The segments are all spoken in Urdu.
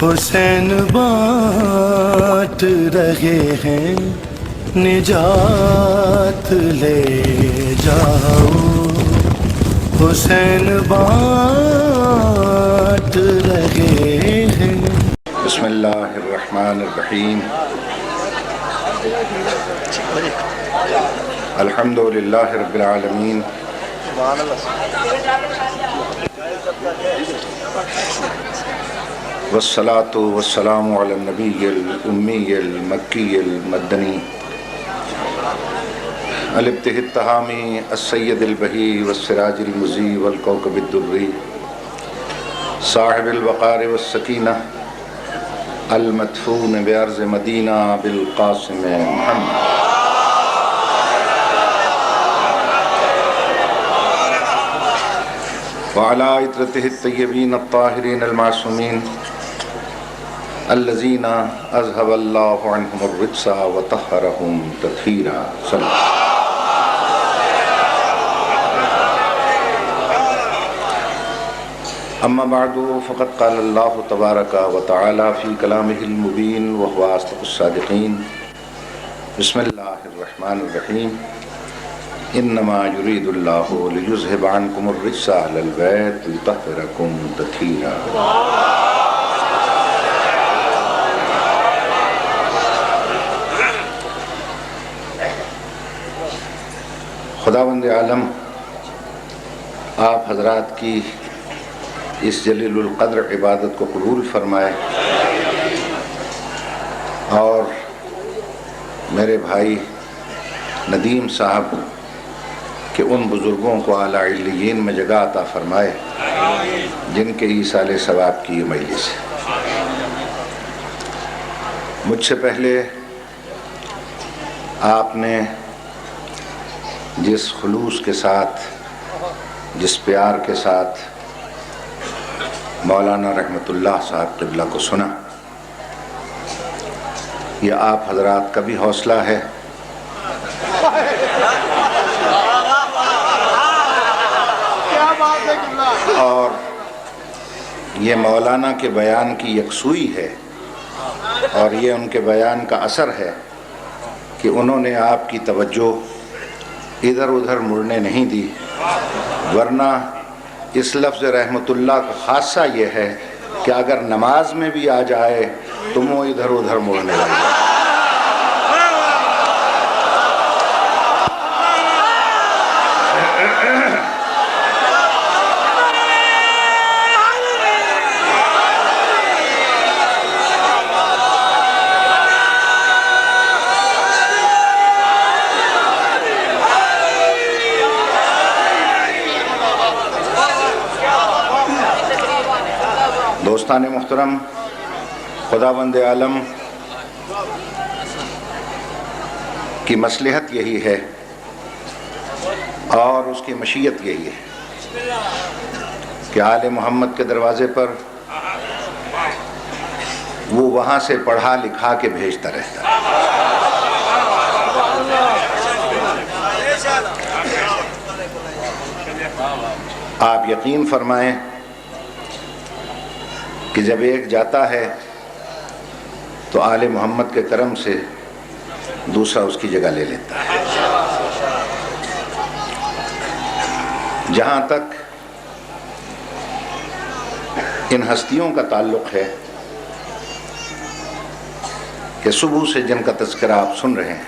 حسین بانٹ رہے ہیں نجات لے جاؤ، حسین بانٹ رہے ہیں۔ بسم اللہ الرحمن الرحیم، الحمد للہ رب العالمین، والصلاة والسلام علی النبی الامی المکی المدنی الابتہ التہامی السید البہی والسراج المضی والکوکب الدری صاحب الوقار والسکینہ المدفون بارض مدینہ بالقاسم محمد وعلی عطرتہ الطیبین الطاہرین المعصومین الذین اذهب اللہ عنہم الرجس وطہرہم تطہیرا۔ اما بعد فقد قال اللہ تبارک وتعالی فی کلامہ المبین وهو اصدق الصادقین۔ بسم اللہ الرحمن الرحیم، انما یرید اللہ لیذہب عنکم الرجس اہل البیت ویطہرکم تطہیرا۔ خداوند عالم آپ حضرات کی اس جلیل القدر عبادت کو قبول فرمائے، اور میرے بھائی ندیم صاحب کہ ان بزرگوں کو اعلیٰ علیین میں جگہ عطا فرمائے جن کے ایصال ثواب کی یہ مجلس ہے۔ مجھ سے پہلے آپ نے جس خلوص کے ساتھ، جس پیار کے ساتھ مولانا رحمت اللہ صاحب قبلہ کو سنا، یہ آپ حضرات کا بھی حوصلہ ہے اور یہ مولانا کے بیان کی یکسوئی ہے، اور یہ ان کے بیان کا اثر ہے کہ انہوں نے آپ کی توجہ ادھر ادھر مڑنے نہیں دی، ورنہ اس لفظ رحمت اللہ کا خاصہ یہ ہے کہ اگر نماز میں بھی آ جائے تو وہ ادھر ادھر مڑنے لگے۔ دوستان محترم، خداوند عالم کی مصلحت یہی ہے اور اس کی مشیت یہی ہے کہ آل محمد کے دروازے پر وہ وہاں سے پڑھا لکھا کے بھیجتا رہتا ہے۔ آپ یقین فرمائیں کہ جب ایک جاتا ہے تو آل محمد کے کرم سے دوسرا اس کی جگہ لے لیتا ہے۔ جہاں تک ان ہستیوں کا تعلق ہے کہ صبح سے جن کا تذکرہ آپ سن رہے ہیں،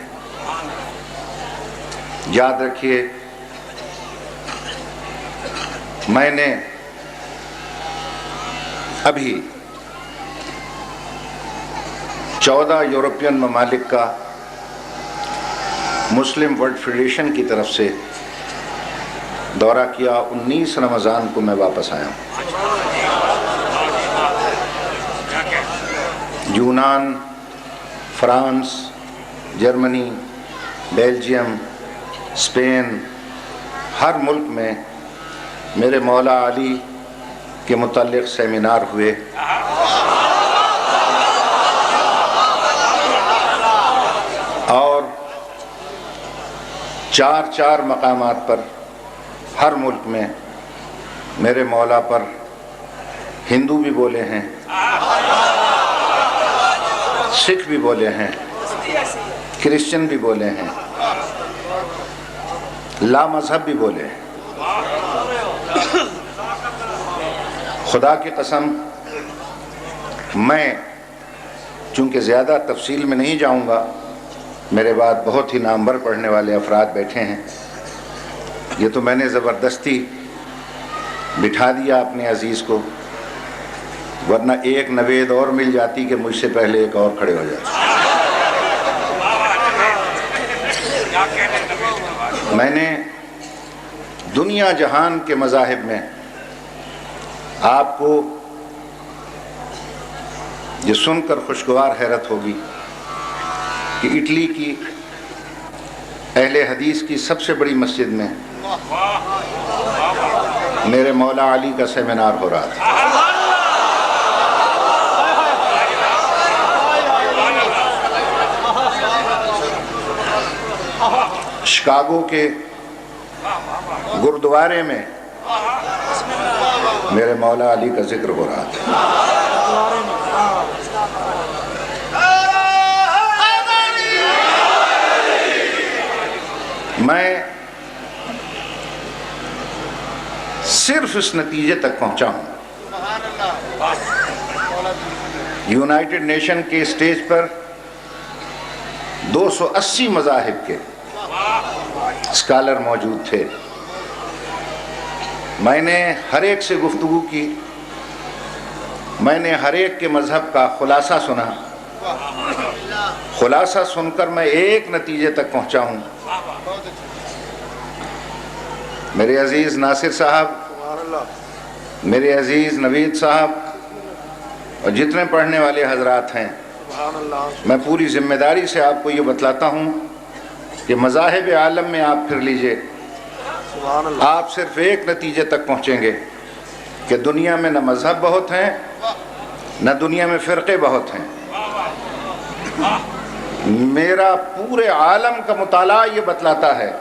یاد رکھیے میں نے ابھی 14 یورپین ممالک کا مسلم ورلڈ فیڈریشن کی طرف سے دورہ کیا۔ 19 رمضان کو میں واپس آیا ہوں۔ یونان، فرانس، جرمنی، بیلجیم، اسپین، ہر ملک میں میرے مولا علی کے متعلق سیمینار ہوئے، اور 4 مقامات پر ہر ملک میں میرے مولا پر ہندو بھی بولے ہیں سکھ بھی بولے ہیں، کرسچن بھی بولے ہیں، لا مذہب بھی بولے ہیں۔ خدا کی قسم میں چونکہ زیادہ تفصیل میں نہیں جاؤں گا، میرے بعد بہت ہی نامور پڑھنے والے افراد بیٹھے ہیں، یہ تو میں نے زبردستی بٹھا دیا اپنے عزیز کو، ورنہ ایک نوید اور مل جاتی کہ مجھ سے پہلے ایک اور کھڑے ہو جاتے۔ میں نے دنیا جہان کے مذاہب میں آپ کو یہ سن کر خوشگوار حیرت ہوگی کہ اٹلی کی اہل حدیث کی سب سے بڑی مسجد میں میرے مولا علی کا سیمینار ہو رہا تھا۔ شکاگو کے گردوارے میں میرے مولا علی کا ذکر ہو رہا تھا۔ میں صرف اس نتیجے تک پہنچا ہوں، یونائٹڈ نیشن کے اسٹیج پر 280 مذاہب کے اسکالر موجود تھے، میں نے ہر ایک سے گفتگو کی، میں نے ہر ایک کے مذہب کا خلاصہ سنا، خلاصہ سن کر میں ایک نتیجے تک پہنچا ہوں۔ میرے عزیز ناصر صاحب، میرے عزیز نوید صاحب اور جتنے پڑھنے والے حضرات ہیں، میں پوری ذمہ داری سے آپ کو یہ بتلاتا ہوں کہ مذاہب عالم میں آپ پھر لیجئے، آپ صرف ایک نتیجے تک پہنچیں گے کہ دنیا میں نہ مذہب بہت ہیں، نہ دنیا میں فرقے بہت ہیں۔ میرا پورے عالم کا مطالعہ یہ بتلاتا ہے،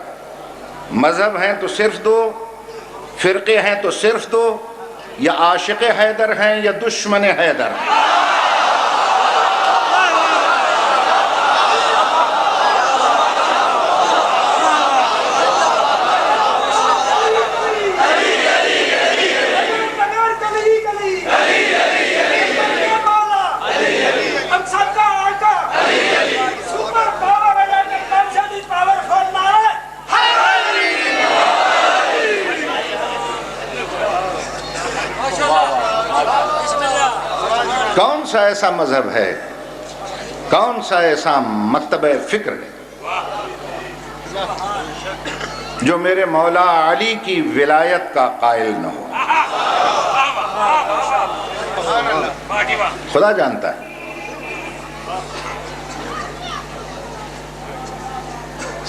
مذہب ہیں تو صرف دو، فرقے ہیں تو صرف دو، یا عاشق حیدر ہیں یا دشمن حیدر ہیں۔ کون سا ایسا مذہب ہے، کون سا ایسا مکتبہ فکر ہے جو میرے مولا علی کی ولایت کا قائل نہ ہو؟ خدا جانتا ہے۔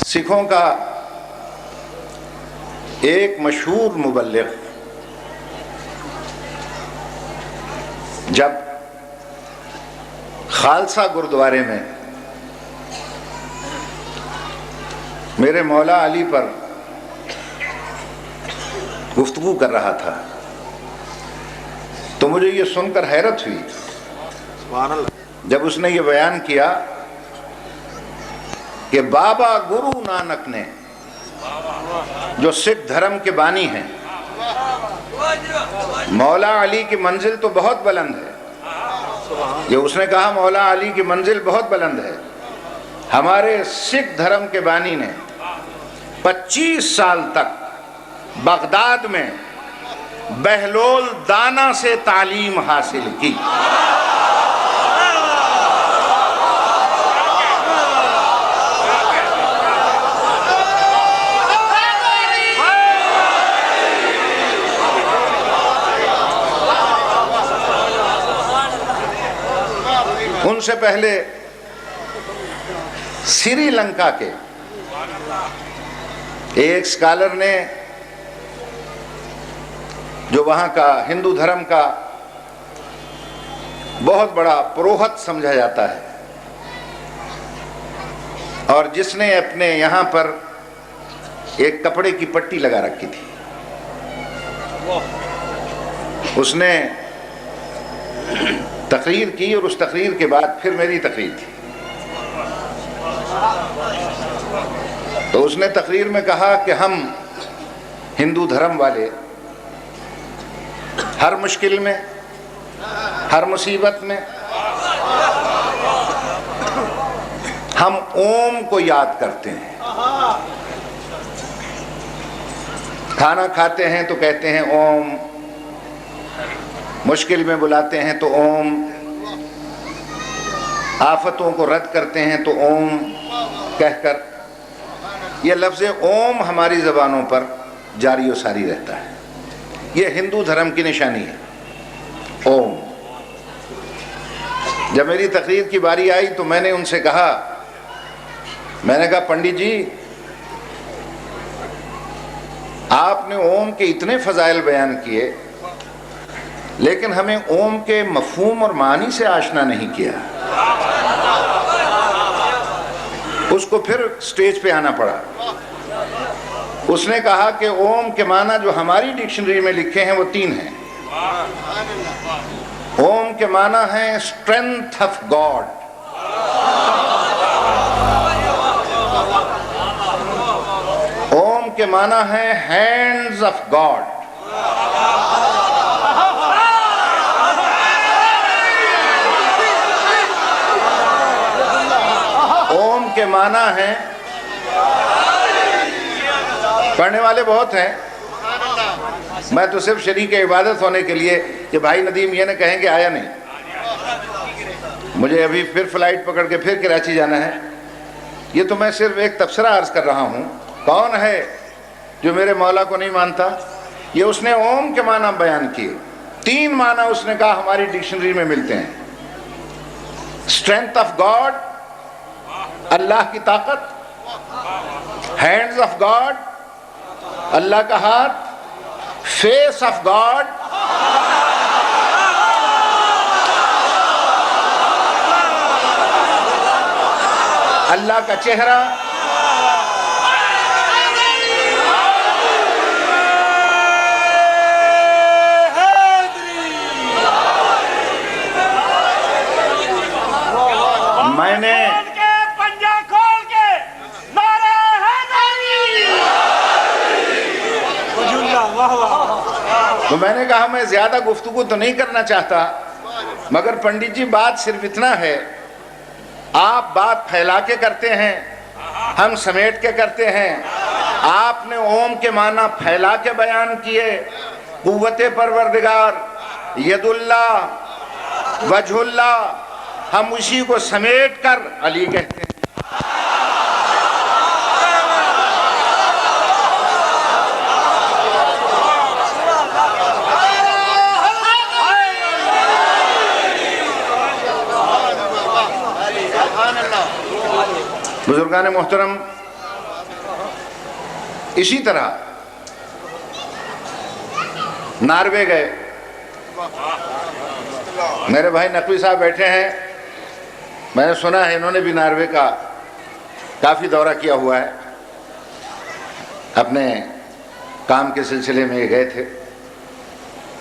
سکھوں کا ایک مشہور مبلغ جب خالصہ گردوارے میں میرے مولا علی پر گفتگو کر رہا تھا تو مجھے یہ سن کر حیرت ہوئی جب اس نے یہ بیان کیا کہ بابا گرو نانک نے، جو سکھ دھرم کے بانی ہیں، مولا علی کی منزل تو بہت بلند ہے، یہ اس نے کہا مولا علی کی منزل بہت بلند ہے، ہمارے سکھ دھرم کے بانی نے 25 سال تک بغداد میں بہلول دانا سے تعلیم حاصل کی۔ ان سے پہلے سری لنکا کے ایک اسکالر نے، جو وہاں کا ہندو دھرم کا بہت بڑا پروہت سمجھا جاتا ہے، اور جس نے اپنے یہاں پر ایک کپڑے کی پٹی لگا رکھی تھی، اس نے تقریر کی اور اس تقریر کے بعد پھر میری تقریر تھی. تو اس نے تقریر میں کہا کہ ہم ہندو دھرم والے ہر مشکل میں، ہر مصیبت میں ہم اوم کو یاد کرتے ہیں. کھانا کھاتے ہیں تو کہتے ہیں اوم، مشکل میں بلاتے ہیں تو اوم، آفتوں کو رد کرتے ہیں تو اوم کہہ کر. یہ لفظ اوم ہماری زبانوں پر جاری و ساری رہتا ہے. یہ ہندو دھرم کی نشانی ہے، اوم. جب میری تقریر کی باری آئی تو میں نے ان سے کہا، میں نے کہا پنڈت جی آپ نے اوم کے اتنے فضائل بیان کیے لیکن ہمیں اوم کے مفہوم اور معنی سے آشنا نہیں کیا. اس کو پھر سٹیج پہ آنا پڑا. اس نے کہا کہ اوم کے معنی جو ہماری ڈکشنری میں لکھے ہیں وہ 3 ہیں. اوم کے معنی ہیں اسٹرینتھ آف گاڈ، اوم کے معنی ہیں ہینڈز آف گاڈ، اوم کے معنی ہیں، پڑھنے والے بہت ہیں، میں تو صرف شریک عبادت ہونے کے لیے کہ بھائی ندیم یہ نہ کہیں کہ آیا نہیں. مجھے ابھی پھر فلائٹ پکڑ کے پھر کراچی جانا ہے. یہ تو میں صرف ایک تبصرہ عرض کر رہا ہوں. کون ہے جو میرے مولا کو نہیں مانتا؟ یہ اس نے اوم کے معنی بیان کیے. 3 معنی اس نے کہا ہماری ڈکشنری میں ملتے ہیں. اسٹرینتھ آف گاڈ، اللہ کی طاقت، ہینڈز آف گاڈ، اللہ کا ہاتھ، فیس آف گاڈ، اللہ کا چہرہ، میں نے تو میں نے کہا میں زیادہ گفتگو تو نہیں کرنا چاہتا مگر پنڈت جی بات صرف اتنا ہے، آپ بات پھیلا کے کرتے ہیں، ہم سمیٹ کے کرتے ہیں. آپ نے اوم کے معنی پھیلا کے بیان کیے. قوت پروردگار، ید اللہ، وجہ اللہ، ہم اسی کو سمیٹ کر علی کہتے ہیں. بزرگان محترم، اسی طرح ناروے گئے. میرے بھائی نقوی صاحب بیٹھے ہیں، میں نے سنا ہے انہوں نے بھی ناروے کا کافی دورہ کیا ہوا ہے، اپنے کام کے سلسلے میں گئے تھے.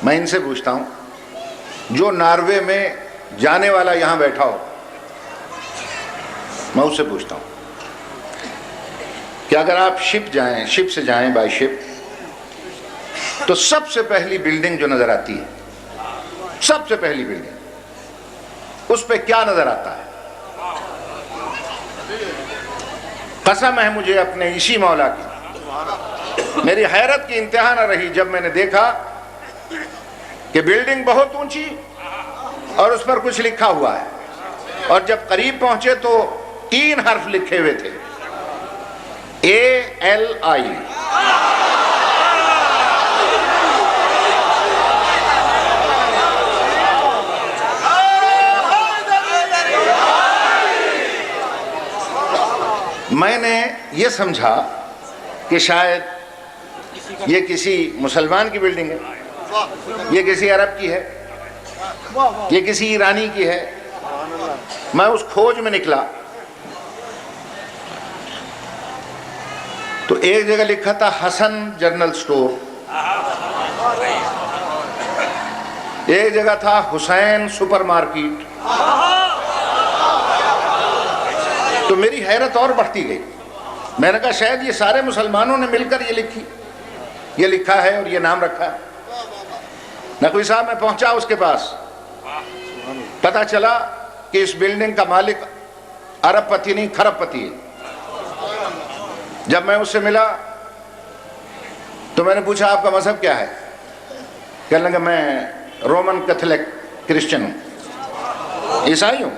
میں ان سے پوچھتا ہوں جو ناروے میں جانے والا یہاں بیٹھا ہو، میں اس سے پوچھتا ہوں کہ اگر آپ شپ سے جائیں بائی شپ تو سب سے پہلی بلڈنگ جو نظر آتی ہے، سب سے پہلی بلڈنگ، اس پہ کیا نظر آتا ہے؟ قسم ہے مجھے اپنے اسی مولا کی، میری حیرت کی انتہا نہ رہی جب میں نے دیکھا کہ بلڈنگ بہت اونچی اور اس پر کچھ لکھا ہوا ہے، اور جب قریب پہنچے تو 3 حرف لکھے ہوئے تھے، ALI. میں نے یہ سمجھا کہ شاید یہ کسی مسلمان کی بلڈنگ ہے، یہ کسی عرب کی ہے، یہ کسی ایرانی کی ہے. میں اس کھوج میں نکلا تو ایک جگہ لکھا تھا حسن جنرل سٹور، ایک جگہ تھا حسین سپر مارکیٹ. تو میری حیرت اور بڑھتی گئی. میں نے کہا شاید یہ سارے مسلمانوں نے مل کر یہ لکھا ہے اور یہ نام رکھا ہے. نقوی صاحب میں پہنچا اس کے پاس, پتہ چلا کہ اس بلڈنگ کا مالک ارب پتی نہیں کھرب پتی ہے. جب میں اس سے ملا تو میں نے پوچھا آپ کا مذہب کیا ہے؟ کہنے لگا میں رومن کیتھولک کرسچن ہوں, عیسائی ہوں.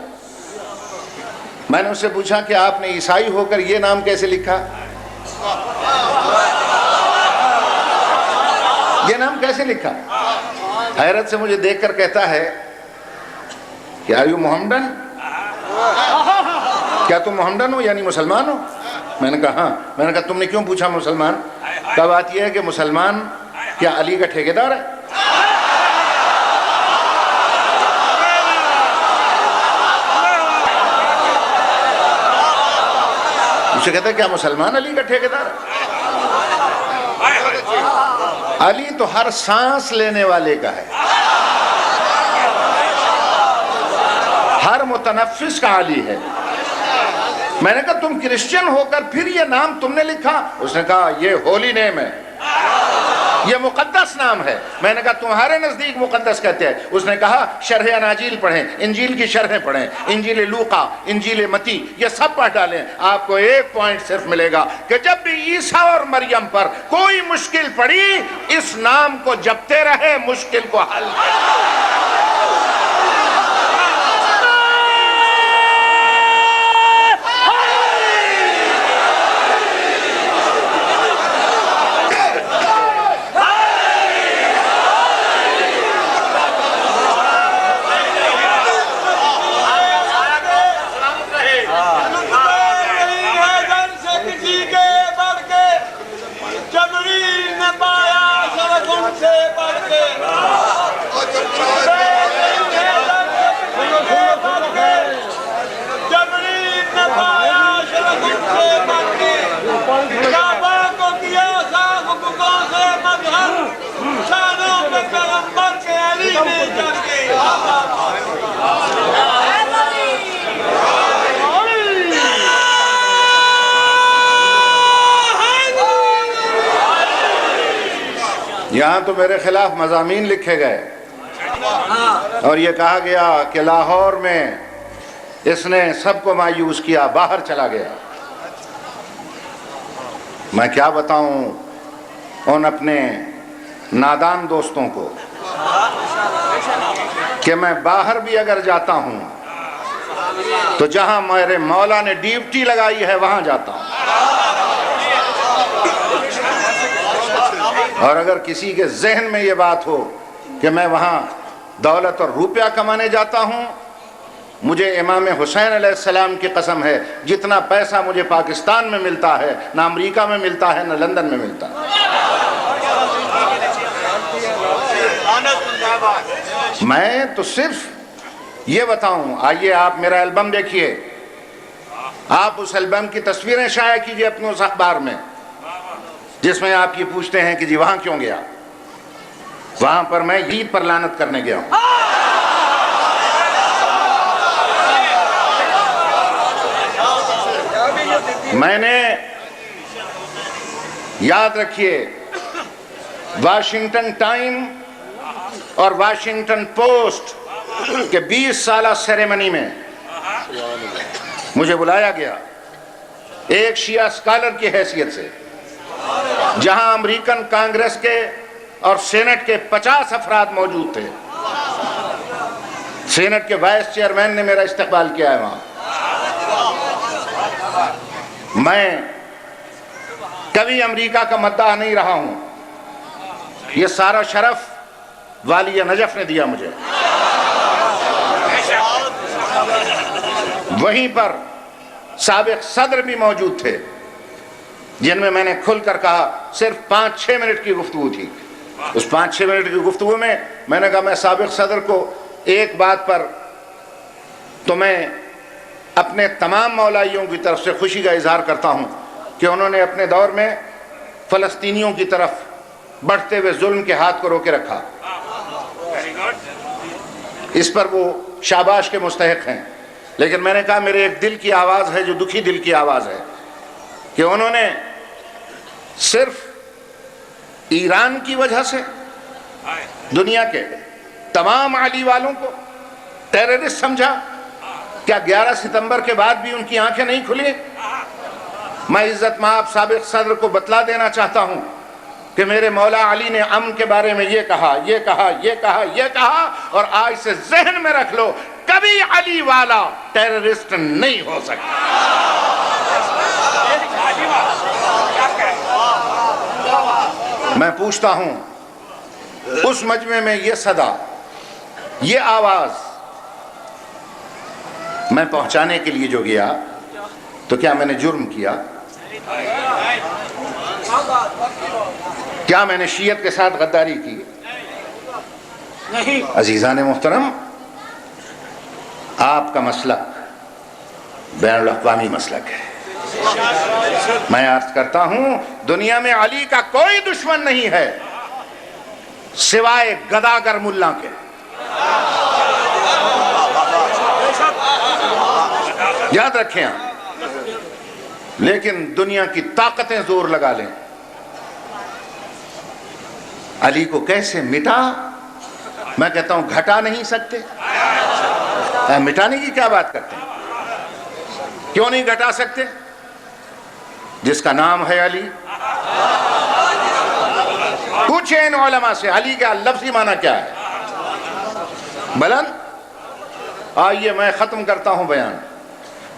میں نے اس سے پوچھا کہ آپ نے عیسائی ہو کر یہ نام کیسے لکھا, یہ نام کیسے لکھا؟ حیرت سے مجھے دیکھ کر کہتا ہے کہ آر یو محمدن, کیا تم محمدن ہو یعنی مسلمان ہو؟ میں نے کہا ہاں. میں نے کہا تم نے کیوں پوچھا مسلمان؟ کہا بات یہ ہے کہ مسلمان کیا علی کا ٹھیکیدار ہے؟ اسے کہتا ہے کیا مسلمان علی کا ٹھیکیدار ہے؟ علی تو ہر سانس لینے والے کا ہے, ہر متنفس کا علی ہے. میں نے کہا تم کرسچن ہو کر پھر یہ نام تم نے لکھا؟ اس نے کہا یہ ہولی نیم ہے, یہ مقدس نام ہے. میں نے کہا تمہارے نزدیک مقدس کہتے ہیں؟ اس نے کہا شرح اناجیل پڑھیں, انجیل کی شرحیں پڑھیں, انجیل لوقا, انجیل متی, یہ سب پڑھ ڈالیں. آپ کو ایک پوائنٹ صرف ملے گا کہ جب بھی عیسیٰ اور مریم پر کوئی مشکل پڑی, اس نام کو جپتے رہے, مشکل کو حل یہاں تو میرے خلاف مضامین لکھے گئے اور یہ کہا گیا کہ لاہور میں اس نے سب کو مایوس کیا, باہر چلا گیا. میں کیا بتاؤں ان اپنے نادان دوستوں کو کہ میں باہر بھی اگر جاتا ہوں تو جہاں میرے مولا نے ڈیوٹی لگائی ہے وہاں جاتا ہوں, اور اگر کسی کے ذہن میں یہ بات ہو کہ میں وہاں دولت اور روپیہ کمانے جاتا ہوں, مجھے امام حسین علیہ السلام کی قسم ہے جتنا پیسہ مجھے پاکستان میں ملتا ہے نہ امریکہ میں ملتا ہے نہ لندن میں ملتا ہے. میں تو صرف یہ بتاؤں. آئیے آپ میرا البم دیکھیے, آپ اس البم کی تصویریں شائع کیجئے اپنے اس اخبار میں جس میں آپ یہ پوچھتے ہیں کہ جی وہاں کیوں گیا. وہاں پر میں عید پر لعنت کرنے گیا ہوں. میں نے, یاد رکھیے, واشنگٹن ٹائم اور واشنگٹن پوسٹ کے 20 سالہ سیریمنی میں مجھے بلایا گیا ایک شیعہ اسکالر کی حیثیت سے, جہاں امریکن کانگریس کے اور سینٹ کے 50 افراد موجود تھے. سینٹ کے وائس چیئرمین نے میرا استقبال کیا ہے وہاں. میں کبھی امریکہ کا مداح نہیں رہا ہوں, یہ سارا شرف والی نجف نے دیا مجھے. وہیں پر سابق صدر بھی موجود تھے جن میں نے کھل کر کہا, صرف 5-6 منٹ کی گفتگو تھی. اس 5-6 منٹ کی گفتگو میں نے کہا میں سابق صدر کو ایک بات پر تو میں اپنے تمام مولائیوں کی طرف سے خوشی کا اظہار کرتا ہوں کہ انہوں نے اپنے دور میں فلسطینیوں کی طرف بڑھتے ہوئے ظلم کے ہاتھ کو روکے رکھا. اس پر وہ شاباش کے مستحق ہیں، لیکن میں نے کہا میرے ایک دل کی آواز ہے جو دکھی دل کی آواز ہے کہ انہوں نے صرف ایران کی وجہ سے دنیا کے تمام علی والوں کو ٹیررسٹ سمجھا۔ کیا 11 ستمبر کے بعد بھی ان کی آنکھیں نہیں کھلی؟ میں عزت مآب سابق صدر کو بتلا دینا چاہتا ہوں کہ میرے مولا علی نے امن کے بارے میں یہ کہا، یہ کہا، یہ کہا، یہ کہا، اور آج سے ذہن میں رکھ لو کبھی علی والا ٹیررسٹ نہیں ہو سکتا۔ میں پوچھتا ہوں اس مجمع میں یہ صدا، یہ آواز میں پہنچانے کے لیے جو گیا تو کیا میں نے جرم کیا؟ کیا میں نے شیعت کے ساتھ غداری کی؟ عزیزان محترم، آپ کا مسلک بین الاقوامی مسلک ہے۔ میں عرض کرتا ہوں دنیا میں علی کا کوئی دشمن نہیں ہے سوائے گداگر ملا کے۔ یاد رکھیں آپ، لیکن دنیا کی طاقتیں زور لگا لیں، علی کو کیسے مٹا؟ میں کہتا ہوں گھٹا نہیں سکتے۔ مٹانے کی کیا بات کرتے ہیں؟ کیوں نہیں گھٹا سکتے؟ جس کا نام ہے علی، پوچھیں ان علماء سے علی کا لفظی معنی کیا ہے؟ بلند۔ آئیے میں ختم کرتا ہوں بیان۔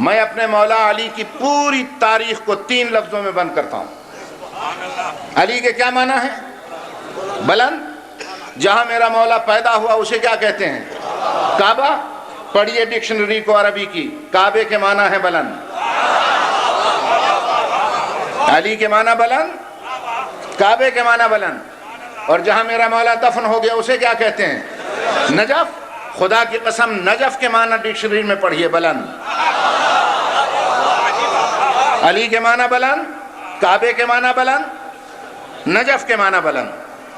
میں اپنے مولا علی کی پوری تاریخ کو 3 لفظوں میں بند کرتا ہوں۔ علی کے کیا معنی ہے؟ بلند۔ جہاں میرا مولا پیدا ہوا اسے کیا کہتے ہیں؟ کعبہ۔ پڑھیے ڈکشنری کو عربی کی، کعبے کے معنی ہے بلند، علی کے معنی بلند، کعبے کے معنی بلند۔ اور جہاں میرا مولا دفن ہو گیا اسے کیا کہتے ہیں؟ نجف۔ خدا کی قسم نجف کے معنی ڈکشنری میں پڑھیے بلند، علی کے معنی بلند، کعبے کے معنی بلند، نجف کے معنی بلند۔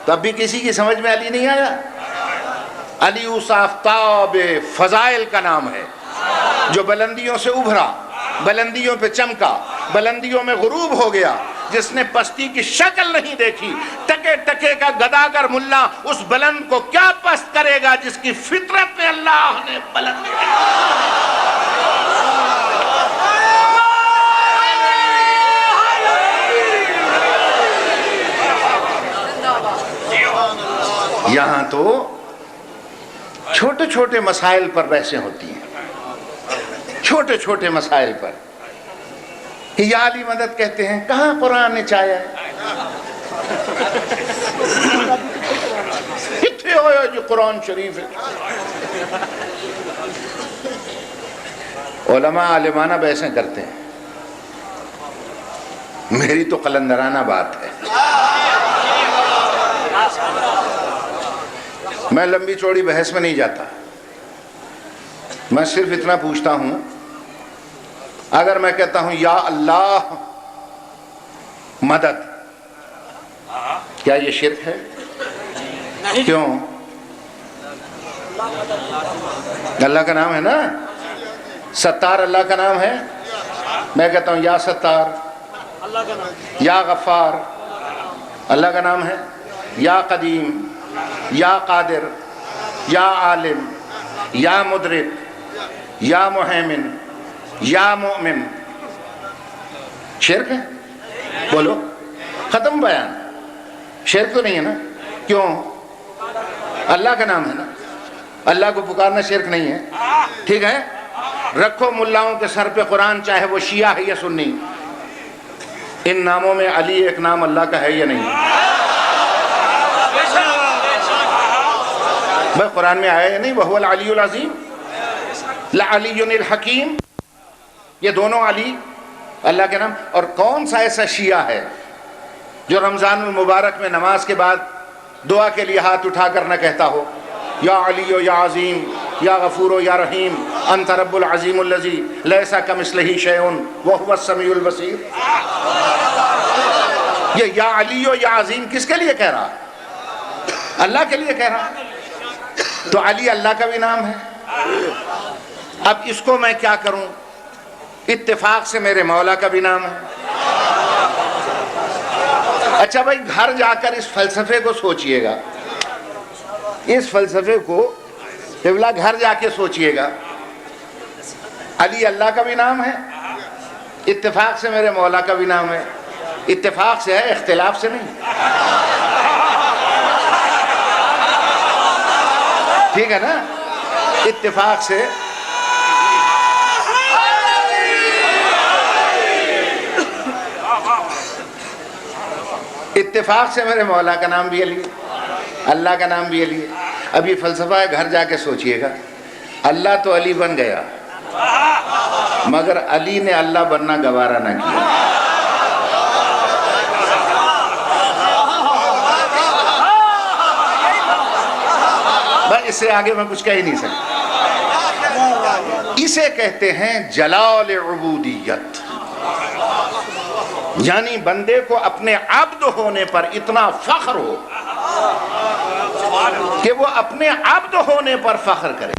تو اب بھی کسی کی سمجھ میں علی نہیں آیا؟ علی اس آفتاب فضائل کا نام ہے جو بلندیوں سے ابھرا، بلندیوں پہ چمکا، بلندیوں میں غروب ہو گیا، جس نے پستی کی شکل نہیں دیکھی۔ ٹکے ٹکے کا گداگر ملا اس بلند کو کیا پست کرے گا جس کی فطرت میں اللہ نے بلند کیا۔ یہاں تو چھوٹے چھوٹے مسائل پر بحثیں ہوتی ہیں، چھوٹے چھوٹے مسائل پر۔ یا علی مدد کہتے ہیں، کہاں قرآن نے چاہیا ہے؟ کتنے ہویا جو قرآن شریف ہے؟ علماء عالمانہ بحثیں کرتے ہیں، میری تو قلندرانہ بات ہے۔ میں لمبی چوڑی بحث میں نہیں جاتا، میں صرف اتنا پوچھتا ہوں، اگر میں کہتا ہوں یا اللہ مدد، کیا یہ شرک ہے؟ کیوں؟ اللہ کا نام ہے نا، ستار اللہ کا نام ہے۔ میں کہتا ہوں یا ستار، یا غفار اللہ کا نام ہے، یا قدیم، یا قادر، یا عالم، یا مدرک، یا محیمن، یا مؤمن۔ شرک ہے؟ بولو، ختم بیان۔ شرک تو نہیں ہے نا؟ کیوں؟ اللہ کا نام ہے نا، اللہ کو پکارنا شرک نہیں ہے۔ ٹھیک ہے، رکھو ملاؤں کے سر پہ قرآن، چاہے وہ شیعہ ہے یا سنی، ان ناموں میں علی ایک نام اللہ کا ہے یا نہیں؟ بھائی قرآن میں آیا یا نہیں؟ وَهُوَ الْعَلِيُّ الْعَظِيمُ لَعَلِيٌّ الْحَكِيمُ، یہ دونوں علی اللہ کے نام۔ اور کون سا ایسا شیعہ ہے جو رمضان المبارک میں نماز کے بعد دعا کے لیے ہاتھ اٹھا کر نہ کہتا ہو یا علی یا عظیم یا غفور یا رحیم انت رب العظیم الذی لیس کمثلہ شیء وہو السمیع البصیر؟ یہ یا علی یا عظیم کس کے لیے کہہ رہا؟ اللہ کے لیے کہہ رہا۔ تو علی اللہ کا بھی نام ہے. اب اس کو میں کیا کروں؟ اتفاق سے میرے مولا کا بھی نام ہے. اچھا بھائی، گھر جا کر اس فلسفے کو سوچئے گا، اس فلسفے کو قبلہ گھر جا کے سوچئے گا. علی اللہ کا بھی نام ہے، اتفاق سے میرے مولا کا بھی نام ہے. اتفاق سے ہے، اختلاف سے نہیں. ٹھیک ہے نا؟ اتفاق سے. اتفاق سے میرے مولا کا نام بھی علی ہے، اللہ کا نام بھی علی ہے. اب یہ فلسفہ ہے، گھر جا کے سوچئے گا. اللہ تو علی بن گیا، مگر علی نے اللہ بننا گوارا نہ کیا. بس اس سے آگے میں کچھ کہہ ہی نہیں سکتا. اسے کہتے ہیں جلال عبودیت، یعنی بندے کو اپنے عبد ہونے پر اتنا فخر ہو کہ وہ اپنے عبد ہونے پر فخر کرے.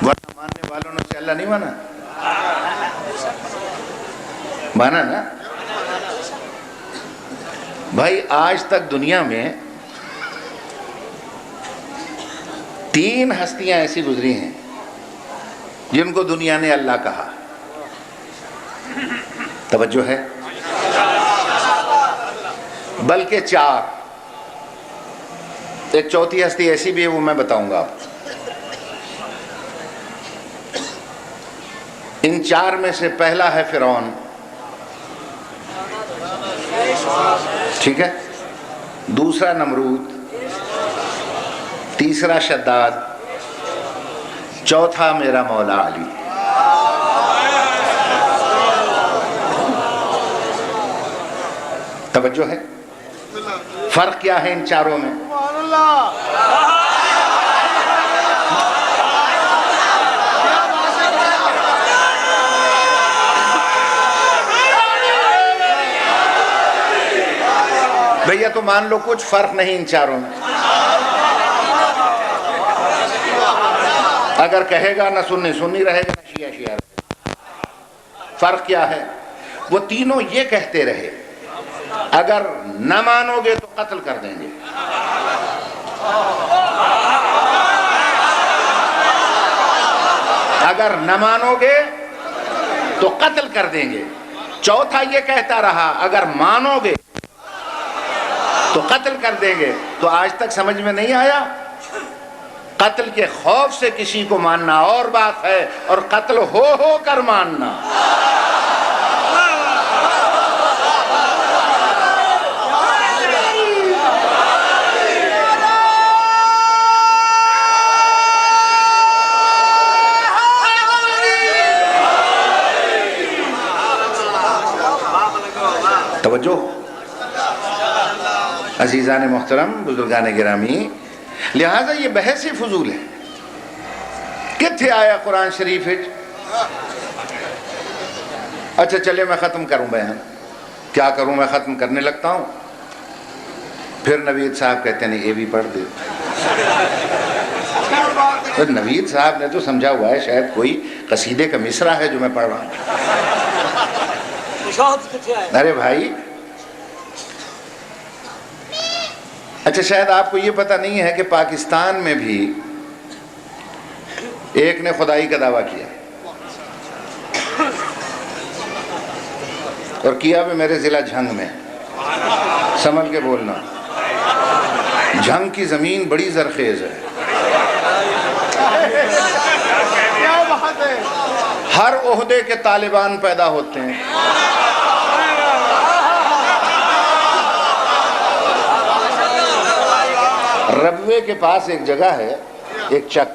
ورنہ ماننے والوں نے سے اللہ نہیں مانا، مانا نا. بھائی آج تک دنیا میں 3 ہستیاں ایسی گزری ہیں جن کو دنیا نے اللہ کہا. توجہ ہے؟ بلکہ 4. ایک چوتھی ہستی ایسی بھی ہے، وہ میں بتاؤں گا آپ. ان 4 میں سے پہلا ہے فرعون، ٹھیک ہے؟ دوسرا نمرود، تیسرا شداد، چوتھا میرا مولا علی. توجہ ہے؟ فرق کیا ہے ان 4 میں؟ بھیا تو مان لو کچھ فرق نہیں ان 4 میں. اگر کہے گا نہ سنی سنی رہے گا، نہ شیعہ شیعہ رہے گا. فرق کیا ہے؟ وہ تینوں یہ کہتے رہے اگر نہ مانو گے تو قتل کر دیں گے. اگر نہ مانو گے تو قتل کر دیں گے. چوتھا یہ کہتا رہا اگر مانو گے تو قتل کر دیں گے. تو آج تک سمجھ میں نہیں آیا؟ قتل کے خوف سے کسی کو ماننا اور بات ہے، اور قتل ہو کر ماننا. توجہ عزیزان محترم، بزرگان گرامی. لہذا یہ بحث ہی فضول ہے. کتھے آیا قرآن شریف؟ اچھا چلے میں ختم کروں بیان. کیا کروں؟ میں ختم کرنے لگتا ہوں، پھر نوید صاحب کہتے ہیں یہ بھی پڑھ دے. نوید صاحب نے تو سمجھا ہوا ہے شاید کوئی قصیدے کا مصرع ہے جو میں پڑھ رہا ہوں. ارے بھائی، اچھا شاید آپ کو یہ پتہ نہیں ہے کہ پاکستان میں بھی ایک نے خدائی کا دعویٰ کیا، اور کیا بھی میرے ضلع جھنگ میں. سنبھل کے بولنا، جھنگ کی زمین بڑی زرخیز ہے. ہر عہدے کے طالبان پیدا ہوتے ہیں. ربوے کے پاس ایک جگہ ہے، ایک چک،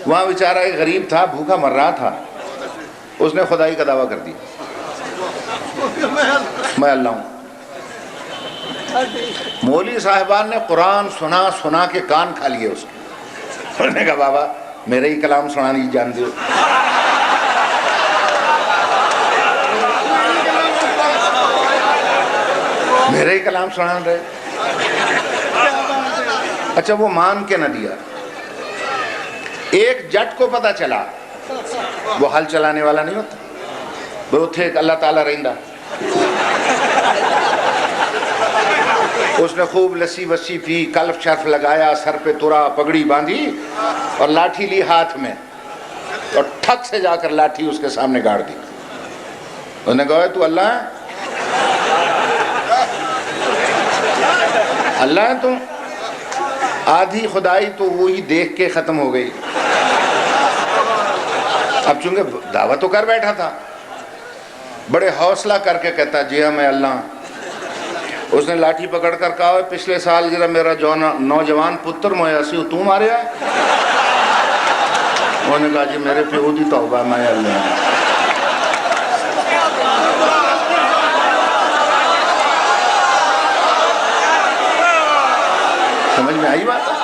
وہاں بیچارہ ایک غریب تھا، بھوکا مر رہا تھا. اس نے خدائی کا دعویٰ کر دیا، میں اللہ ہوں. مولوی صاحبان نے قرآن سنا کے کان کھا لیے اس کے. انہوں نے کہا بابا میرے ہی کلام سنانی جان دیو. میرے ہی کلام سنان رہے. اچھا وہ مان کے نہ دیا، ایک جٹ کو پتا چلا، وہ ہل چلانے والا نہیں ہوتا، وہ تھے ایک اللہ تعالیٰ رہندہ، اس نے خوب لسی وسی پی، کلف شرف لگایا، سر پہ ترا، پگڑی باندھی اور لاٹھی لی ہاتھ میں، اور ٹھک سے جا کر لاٹھی اس کے سامنے گاڑ دی۔ انہوں نے کہا تو اللہ ہے؟ اللہ ہے تم؟ آدھی خدائی تو وہی دیکھ کے ختم ہو گئی۔ اب چونکہ دعویٰ تو کر بیٹھا تھا، بڑے حوصلہ کر کے کہتا جی ہاں میں اللہ ہوں۔ اس نے لاٹھی پکڑ کر کہا پچھلے سال جرا میرا نوجوان پتر مویا سی تو مارے آئے؟ انہوں نے کہا جی میرے پیودی توبہ میں اللہ ہوں۔ سمجھ میں آئی بات؟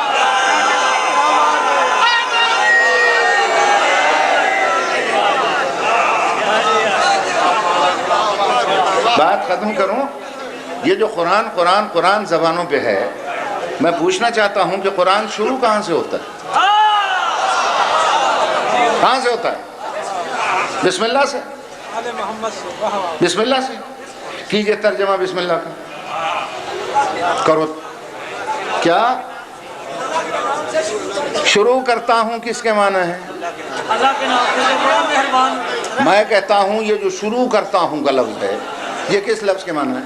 بات ختم کروں، یہ جو قرآن زبانوں پہ ہے، میں پوچھنا چاہتا ہوں کہ قرآن شروع کہاں سے ہوتا ہے؟ کہاں سے ہوتا ہے؟ بسم اللہ سے، بسم اللہ سے۔ کیجئے ترجمہ بسم اللہ کا، کرو۔ کیا شروع کرتا ہوں کس کے معنی ہے؟ میں کہتا ہوں یہ جو شروع کرتا ہوں کا لفظ ہے، یہ کس لفظ کے معنی ہے؟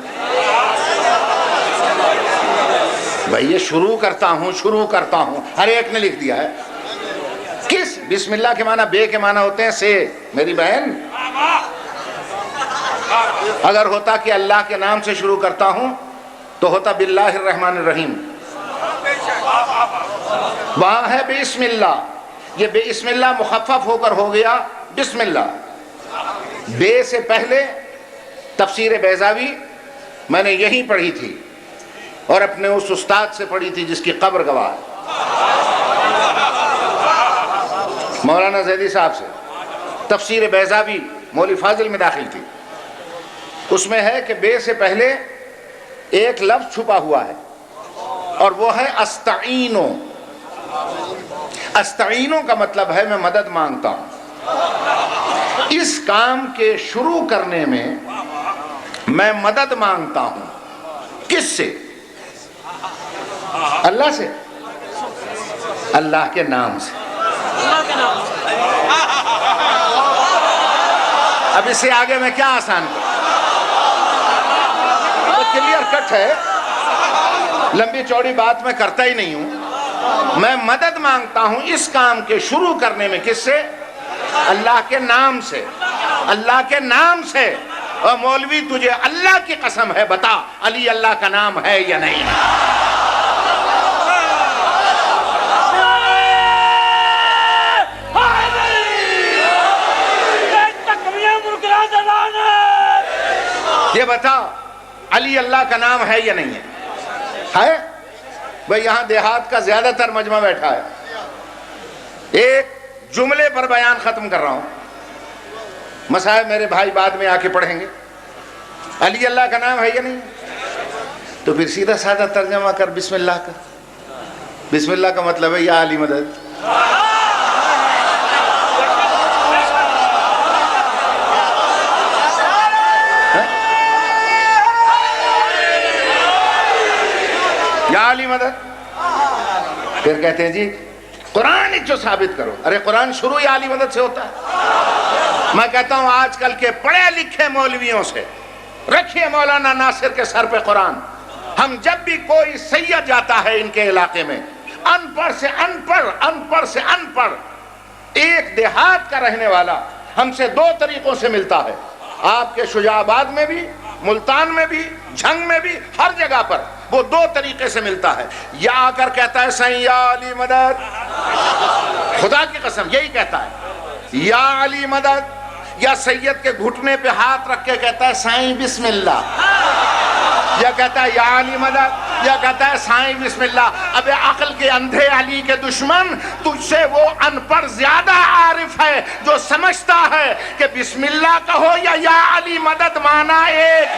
بھئی یہ شروع کرتا ہوں ہر ایک نے لکھ دیا ہے۔ کس؟ بسم اللہ کے معنی بے کے معنی ہوتے ہیں سے، میری بہن۔ اگر ہوتا کہ اللہ کے نام سے شروع کرتا ہوں تو ہوتا باللہ الرحمن الرحیم، وہاں ہے بسم اللہ، یہ بسم اللہ مخفف ہو کر ہو گیا بسم اللہ۔ بے سے پہلے تفسیر بیضاوی میں نے یہیں پڑھی تھی اور اپنے اس استاد سے پڑھی تھی جس کی قبر گواہ ہے، مولانا زیدی صاحب سے۔ تفسیر بیضاوی مولوی فاضل میں داخل تھی، اس میں ہے کہ بے سے پہلے ایک لفظ چھپا ہوا ہے اور وہ ہے استعینو۔ استعینو کا مطلب ہے میں مدد مانگتا ہوں، اس کام کے شروع کرنے میں میں مدد مانگتا ہوں۔ کس سے؟ اللہ سے، اللہ کے نام سے۔ اب اس سے آگے میں کیا آسان کروں؟ کلیئر کٹ ہے، لمبی چوڑی بات میں کرتا ہی نہیں ہوں۔ میں مدد مانگتا ہوں اس کام کے شروع کرنے میں، کس سے؟ اللہ کے نام سے، اللہ کے نام سے۔ اور مولوی تجھے اللہ کی قسم ہے بتا علی اللہ کا نام ہے یا نہیں؟ یہ بتا علی اللہ کا نام ہے یا نہیں ہے؟ بھئی یہاں دیہات کا زیادہ تر مجمع بیٹھا ہے، ایک جملے پر بیان ختم کر رہا ہوں، مسائل میرے بھائی بعد میں آ کے پڑھیں گے۔ علی اللہ کا نام ہے یا نہیں؟ تو پھر سیدھا سادہ ترجمہ کر بسم اللہ کا۔ بسم اللہ کا مطلب ہے یا علی مدد۔ یا علی مدد۔ پھر کہتے ہیں جی قرآن جو ثابت کرو۔ ارے قرآن شروع یا علی مدد سے ہوتا ہے؟ میں کہتا ہوں آج کل کے پڑھے لکھے مولویوں سے رکھیے مولانا ناصر کے سر پہ قرآن۔ ہم جب بھی کوئی سید جاتا ہے ان کے علاقے میں، ان پڑھ سے ان پڑھ ایک دیہات کا رہنے والا ہم سے دو طریقوں سے ملتا ہے، آپ کے شجاع آباد میں بھی، ملتان میں بھی، جھنگ میں بھی، ہر جگہ پر وہ دو طریقے سے ملتا ہے۔ یا آ کر کہتا ہے سائیں یا علی مدد، خدا کی قسم یہی کہتا ہے یا علی مدد، یا سید کے گھٹنے پہ ہاتھ رکھ کے کہتا ہے سائیں بسم اللہ، یا کہتا ہے یا علی مدد، یا کہتا ہے سائیں بسم اللہ۔ اب عقل کے اندھے علی کے دشمن، تجھ سے وہ ان پڑھ زیادہ عارف ہے جو سمجھتا ہے کہ بسم اللہ کہو یا علی مدد مانا ایک۔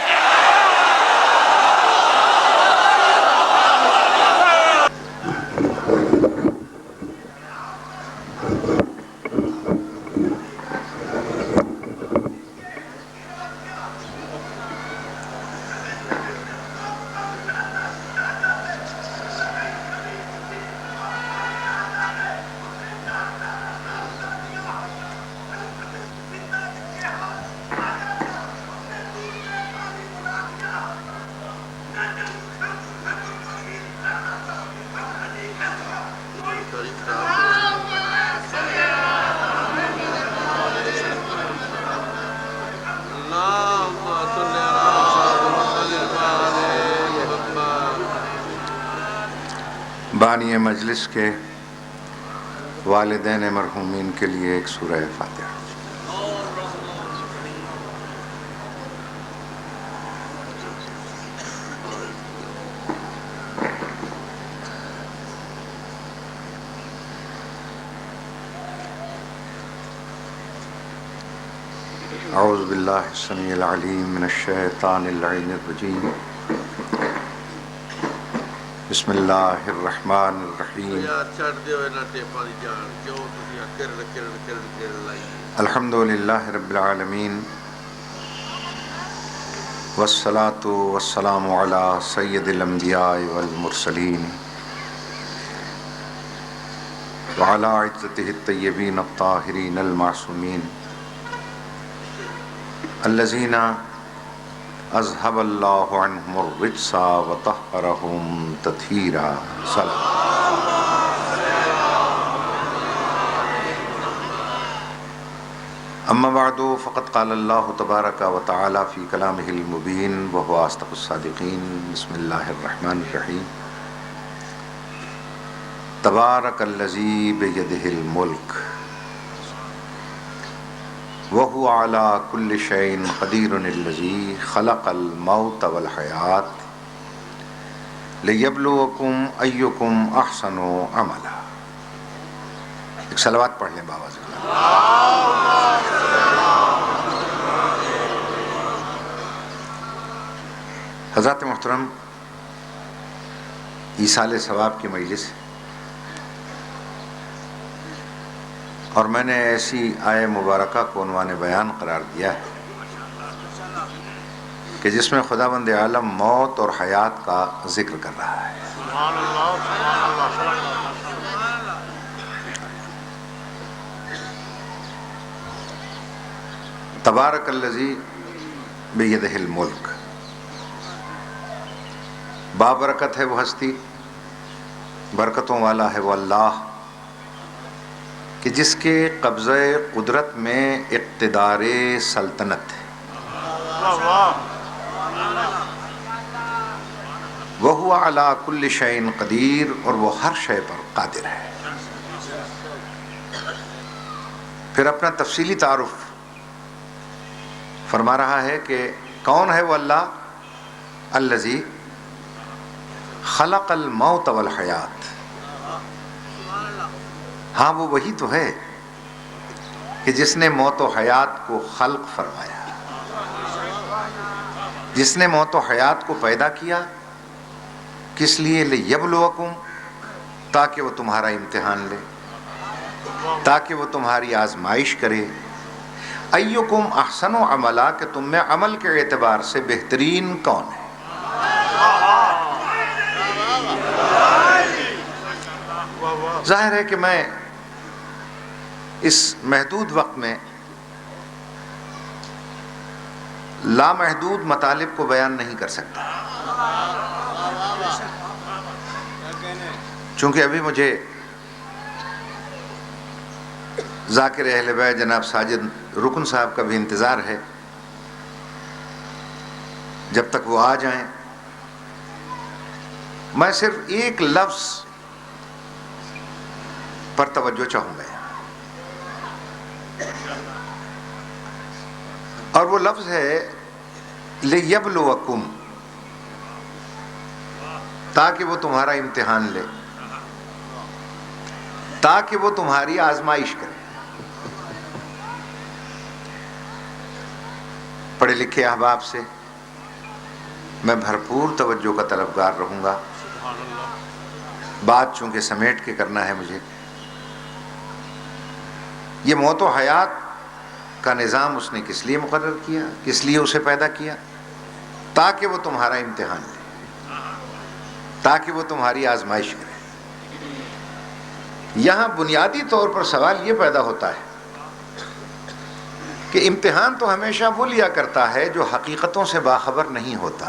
بانی مجلس کے والدین مرحومین کے لیے ایک سورہ فاتحہ۔ اعوذ باللہ السمیع العلیم من الشیطان اللعین الرجیم، بسم اللہ الرحمن الرحیم، الحمد للہ رب العالمین، والصلاة والسلام علی سید الانبیاء والمرسلین، وعلی عزتہ الطیبین الطاہرین المعصومین، الذین اذهب اللہ عنہم الرجس وطہرہم تطہیرا۔ اما بعد فقد قال اللہ تبارک وتعالی فی کلامہ المبین وہو اصدق الصادقین۔ بسم اللہ الرحمن الرحیم، تبارک الذی بیدہ الملک وَهُوَ عَلَى كُلِّ شَيْءٍ قَدِيرٌ الَّذِي خَلَقَ الْمَوْتَ وَالْحَيَاةَ لِيَبْلُوَكُمْ أَيُّكُمْ أَحْسَنُ عَمَلًا۔ ایک صلوات پڑھ لیں بابا ذکر۔ حضرات محترم، ایصال ثواب کی مجلس، اور میں نے ایسی آیہ مبارکہ کو عنوان بیان قرار دیا ہے کہ جس میں خداوند عالم موت اور حیات کا ذکر کر رہا ہے۔ تبارک الذی بیدہ الملک، بابرکت ہے وہ ہستی، برکتوں والا ہے وہ اللہ کہ جس کے قبضہ قدرت میں اقتدار سلطنت ہے۔ وَهُوَ عَلَى كُلِّ شَيْءٍ قَدِيرٌ، اور وہ ہر شے پر قادر ہے۔ پھر اپنا تفصیلی تعارف فرما رہا ہے کہ کون ہے وہ اللہ؟ الذی خلق الموت والحیات، ہاں وہ وہی تو ہے کہ جس نے موت و حیات کو خلق فرمایا، جس نے موت و حیات کو پیدا کیا، کس لیے؟ لیبلوکم، تاکہ وہ تمہارا امتحان لے، تاکہ وہ تمہاری آزمائش کرے۔ ایکم احسن عملا، کہ تم میں عمل کے اعتبار سے بہترین کون ہے۔ ظاہر ہے کہ میں اس محدود وقت میں لامحدود مطالب کو بیان نہیں کر سکتا، چونکہ ابھی مجھے ذاکر اہل بیت جناب ساجد رکن صاحب کا بھی انتظار ہے۔ جب تک وہ آ جائیں میں صرف ایک لفظ پر توجہ چاہوں گا، اور وہ لفظ ہے لیبلوکم، تاکہ وہ تمہارا امتحان لے، تاکہ وہ تمہاری آزمائش کرے۔ پڑھے لکھے احباب سے میں بھرپور توجہ کا طلبگار رہوں گا، بات چونکہ سمیٹ کے کرنا ہے مجھے، یہ موت و حیات کا نظام اس نے کس لیے مقرر کیا، کس لیے اسے پیدا کیا؟ تاکہ وہ تمہارا امتحان لے، تاکہ وہ تمہاری آزمائش کرے۔ یہاں بنیادی طور پر سوال یہ پیدا ہوتا ہے کہ امتحان تو ہمیشہ وہ لیا کرتا ہے جو حقیقتوں سے باخبر نہیں ہوتا۔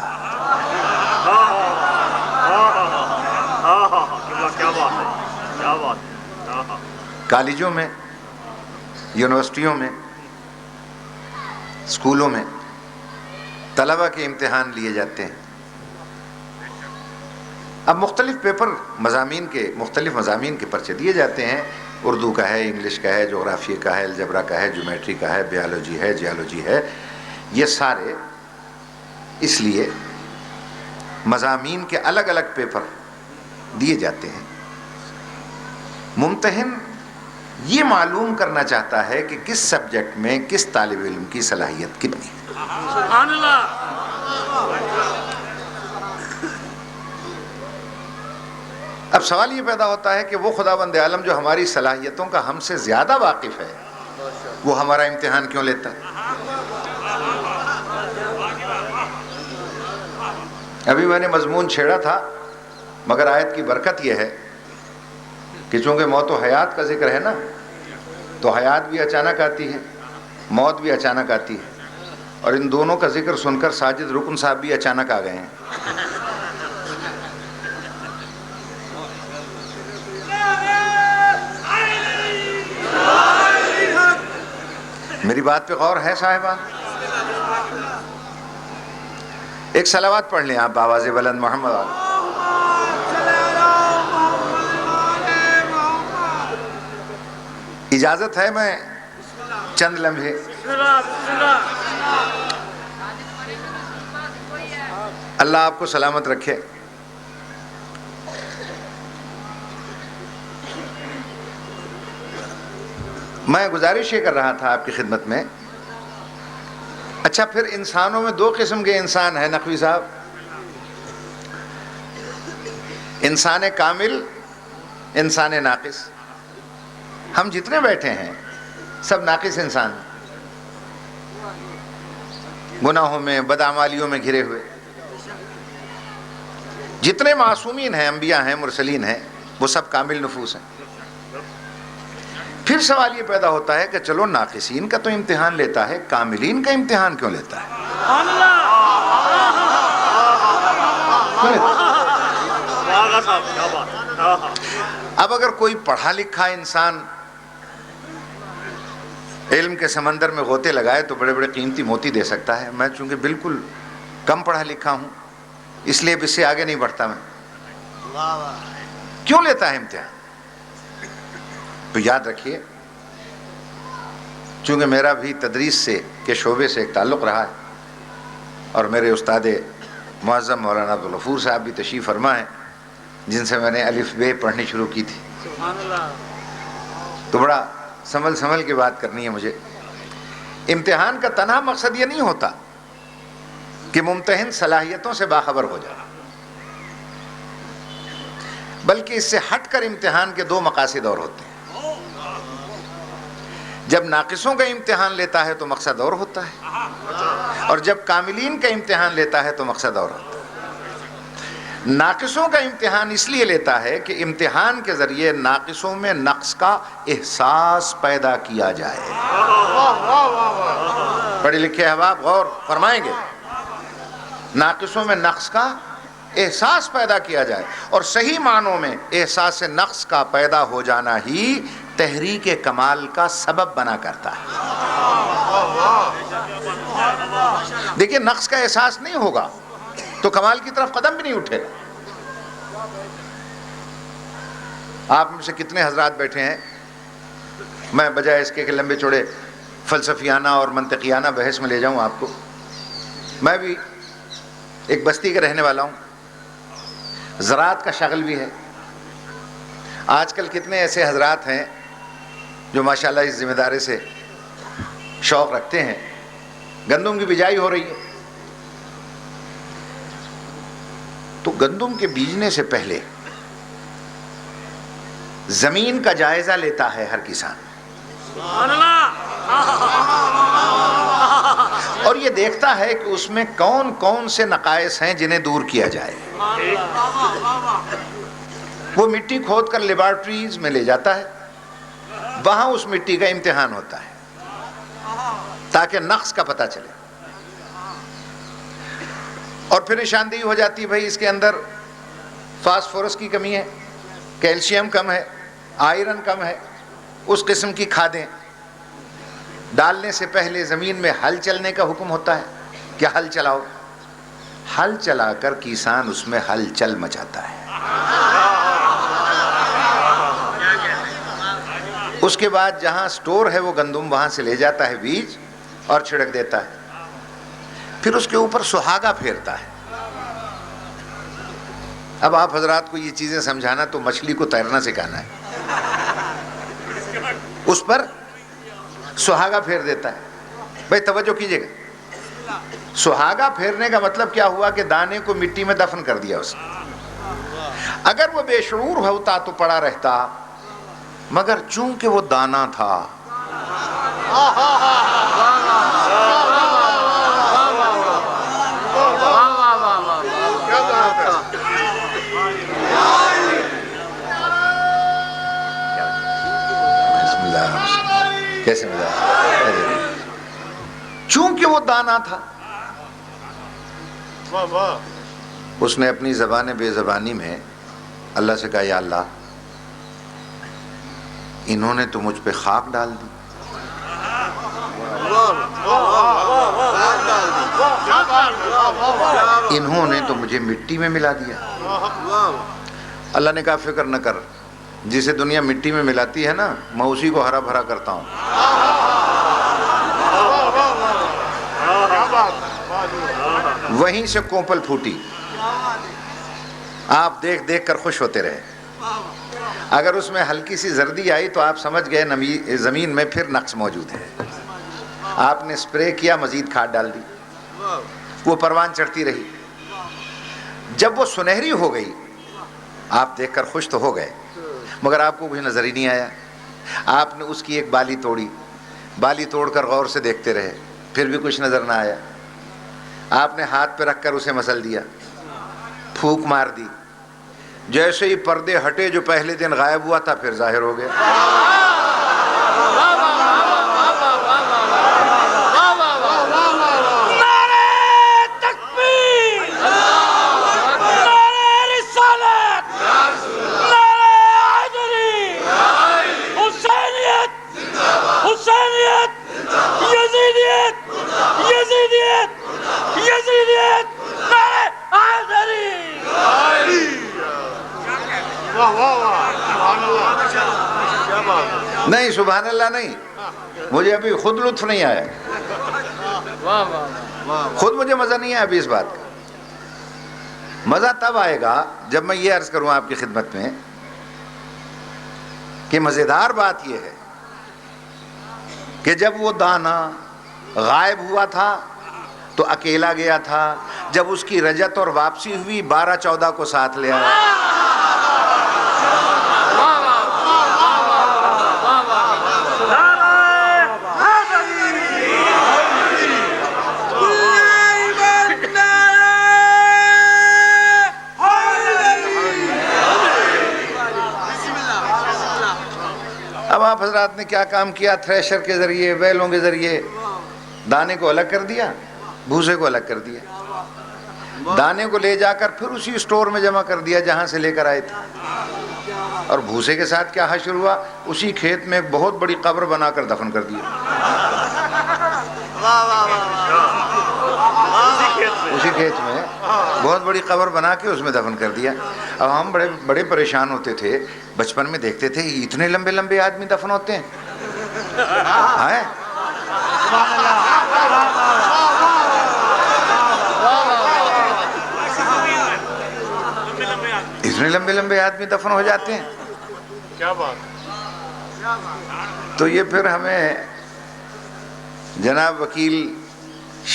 کالجوں میں، یونیورسٹیوں میں، اسکولوں میں طلبہ کے امتحان لیے جاتے ہیں۔ اب مختلف پیپر مختلف مضامین کے پرچے دیے جاتے ہیں، اردو کا ہے، انگلش کا ہے، جغرافیہ کا ہے، الجبرا کا ہے، جیومیٹری کا ہے، بیالوجی ہے، جیالوجی ہے۔ یہ سارے اس لیے مضامین کے الگ الگ پیپر دیے جاتے ہیں۔ ممتحن یہ معلوم کرنا چاہتا ہے کہ کس سبجیکٹ میں کس طالب علم کی صلاحیت کتنی ہے۔ سبحان اللہ۔ اب سوال یہ پیدا ہوتا ہے کہ وہ خداوند عالم جو ہماری صلاحیتوں کا ہم سے زیادہ واقف ہے، وہ ہمارا امتحان کیوں لیتا ہے؟ ابھی میں نے مضمون چھیڑا تھا، مگر آیت کی برکت یہ ہے کہ چونکہ موت و حیات کا ذکر ہے نا، تو حیات بھی اچانک آتی ہے، موت بھی اچانک آتی ہے، اور ان دونوں کا ذکر سن کر ساجد رکن صاحب بھی اچانک آ گئے ہیں۔ میری بات پہ غور ہے صاحبان؟ ایک صلوات پڑھ لیں آپ بآواز بلند محمد آلہ۔ اجازت ہے میں چند لمحے اللہ آپ کو سلامت رکھے۔ میں گزارش یہ کر رہا تھا آپ کی خدمت میں، اچھا پھر انسانوں میں دو قسم کے انسان ہیں نقوی صاحب، انسان کامل، انسان ناقص۔ ہم جتنے بیٹھے ہیں سب ناقص انسان، گناہوں میں، بدعمالیوں میں گھرے ہوئے۔ جتنے معصومین ہیں، انبیاء ہیں، مرسلین ہیں، وہ سب کامل نفوس ہیں۔ پھر سوال یہ پیدا ہوتا ہے کہ چلو ناقصین کا تو امتحان لیتا ہے، کاملین کا امتحان کیوں لیتا ہے؟ اب اگر کوئی پڑھا لکھا انسان علم کے سمندر میں غوطے لگائے تو بڑے بڑے قیمتی موتی دے سکتا ہے۔ میں چونکہ بالکل کم پڑھا لکھا ہوں، اس لیے اب اس سے آگے نہیں بڑھتا۔ میں کیوں لیتا ہے امتحان؟ تو یاد رکھیے، چونکہ میرا بھی تدریس سے کے شعبے سے ایک تعلق رہا ہے، اور میرے استاد معظم مولانا عبدالغفور صاحب بھی تشریف فرما ہیں، جن سے میں نے الف بے پڑھنی شروع کی تھی، تو بڑا سنبھل کے بات کرنی ہے مجھے۔ امتحان کا تنہا مقصد یہ نہیں ہوتا کہ ممتحن صلاحیتوں سے باخبر ہو جائے، بلکہ اس سے ہٹ کر امتحان کے دو مقاصد اور ہوتے ہیں۔ جب ناقصوں کا امتحان لیتا ہے تو مقصد اور ہوتا ہے، اور جب کاملین کا امتحان لیتا ہے تو مقصد اور ہوتا ہے۔ ناقصوں کا امتحان اس لیے لیتا ہے کہ امتحان کے ذریعے ناقصوں میں نقص کا احساس پیدا کیا جائے۔ پڑھے لکھے احباب غور فرمائیں گے، ناقصوں میں نقص کا احساس پیدا کیا جائے، اور صحیح معنوں میں احساس نقص کا پیدا ہو جانا ہی تحریک کمال کا سبب بنا کرتا ہے۔ دیکھیے، نقص کا احساس نہیں ہوگا تو کمال کی طرف قدم بھی نہیں اٹھے گا۔ آپ میں سے کتنے حضرات بیٹھے ہیں، میں بجائے اس کے کہ لمبے چوڑے فلسفیانہ اور منطقیانہ بحث میں لے جاؤں آپ کو، میں بھی ایک بستی کا رہنے والا ہوں، زراعت کا شغل بھی ہے۔ آج کل کتنے ایسے حضرات ہیں جو ماشاءاللہ اس ذمہ داری سے شوق رکھتے ہیں۔ گندم کی بجائی ہو رہی ہے، تو گندم کے بیجنے سے پہلے زمین کا جائزہ لیتا ہے ہر کسان، اور یہ دیکھتا ہے کہ اس میں کون کون سے نقائص ہیں جنہیں دور کیا جائے۔ وہ مٹی کھود کر لیبارٹریز میں لے جاتا ہے، وہاں اس مٹی کا امتحان ہوتا ہے تاکہ نقص کا پتہ چلے، اور پھر نشاندہی ہو جاتی ہے بھائی اس کے اندر فاسفورس کی کمی ہے، کیلشیم کم ہے، آئرن کم ہے۔ اس قسم کی کھادیں ڈالنے سے پہلے زمین میں ہل چلنے کا حکم ہوتا ہے کہ ہل چلاؤ، ہل چلا کر کسان اس میں ہل چل مچاتا ہے۔ اس کے بعد جہاں سٹور ہے وہ گندم، وہاں سے لے جاتا ہے بیج اور چھڑک دیتا ہے، پھر اس کے اوپر سہاگا پھیرتا ہے۔ اب آپ حضرات کو یہ چیزیں سمجھانا تو مچھلی کو تیرنا سکھانا ہے۔ اس پر سہاگا پھیر دیتا ہے۔ بھائی توجہ کیجئے گا، سہاگا پھیرنے کا مطلب کیا ہوا کہ دانے کو مٹی میں دفن کر دیا اس نے۔ اگر وہ بے شعور ہوتا تو پڑا رہتا، مگر چونکہ وہ دانا تھا، کیسے مزاج، چونکہ وہ دانا تھا، اس نے اپنی زبان بے زبانی میں اللہ سے کہا یا اللہ انہوں نے تو مجھ پہ خاک ڈال دی، انہوں نے تو مجھے مٹی میں ملا دیا۔ اللہ نے کہا فکر نہ کر، جسے دنیا مٹی میں ملاتی ہے نا میں اسی کو ہرا بھرا کرتا ہوں۔ وہیں سے کوپل پھوٹی، آپ دیکھ دیکھ کر خوش ہوتے رہے۔ اگر اس میں ہلکی سی زردی آئی تو آپ سمجھ گئے زمین میں پھر نقص موجود ہے۔ آپ نے سپرے کیا، مزید کھاد ڈال دی، وہ پروان چڑھتی رہی۔ جب وہ سنہری ہو گئی آپ دیکھ کر خوش تو ہو گئے، مگر آپ کو کچھ نظر ہی نہیں آیا۔ آپ نے اس کی ایک بالی توڑی، بالی توڑ کر غور سے دیکھتے رہے، پھر بھی کچھ نظر نہ آیا۔ آپ نے ہاتھ پہ رکھ کر اسے مسل دیا، پھونک مار دی، جیسے ہی پردے ہٹے جو پہلے دن غائب ہوا تھا پھر ظاہر ہو گیا۔ نہیں سبحان اللہ نہیں، مجھے ابھی خود لطف نہیں آیا، خود مجھے مزہ نہیں آیا ابھی اس بات کا۔ مزہ تب آئے گا جب میں یہ عرض کروں آپ کی خدمت میں کہ مزیدار بات یہ ہے کہ جب وہ دانا غائب ہوا تھا تو اکیلا گیا تھا، جب اس کی رجت اور واپسی ہوئی 12-14 کو ساتھ لے آیا۔ اب آپ حضرات نے کیا کام کیا؟ تھریشر کے ذریعے، بیلوں کے ذریعے دانے کو الگ کر دیا، بھوسے کو الگ کر دیا، دانے کو لے جا کر پھر اسی اسٹور میں جمع کر دیا جہاں سے لے کر آئے تھے، اور بھوسے کے ساتھ کیا حشر ہوا؟ اسی کھیت میں ایک بہت بڑی قبر بنا کر دفن کر دیا۔ اسی کھیت میں بہت بڑی قبر بنا کے اس میں دفن کر دیا۔ اب ہم بڑے پریشان ہوتے تھے، بچپن میں دیکھتے تھے اتنے لمبے لمبے آدمی دفن ہوتے ہیں، اتنے لمبے لمبے آدمی دفن ہو جاتے ہیں، کیا بات۔ تو یہ پھر ہمیں جناب وکیل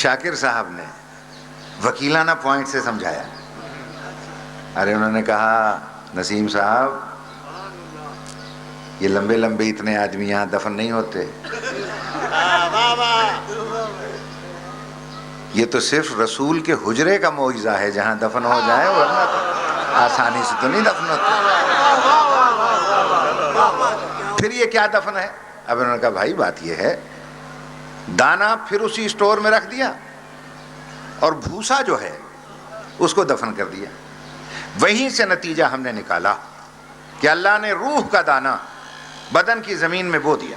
شاکر صاحب نے وکیلانہ پوائنٹ سے سمجھایا۔ ارے انہوں نے کہا نسیم صاحب یہ لمبے لمبے اتنے آدمی یہاں دفن نہیں ہوتے، یہ تو صرف رسول کے حجرے کا معجزہ ہے جہاں دفن ہو جائے، ورنہ آسانی سے تو نہیں دفن ہوتے۔ پھر یہ کیا دفن ہے؟ اب انہوں نے کہا بھائی بات یہ ہے، دانا پھر اسی اسٹور میں رکھ دیا اور بھوسا جو ہے اس کو دفن کر دیا۔ وہیں سے نتیجہ ہم نے نکالا کہ اللہ نے روح کا دانہ بدن کی زمین میں بو دیا۔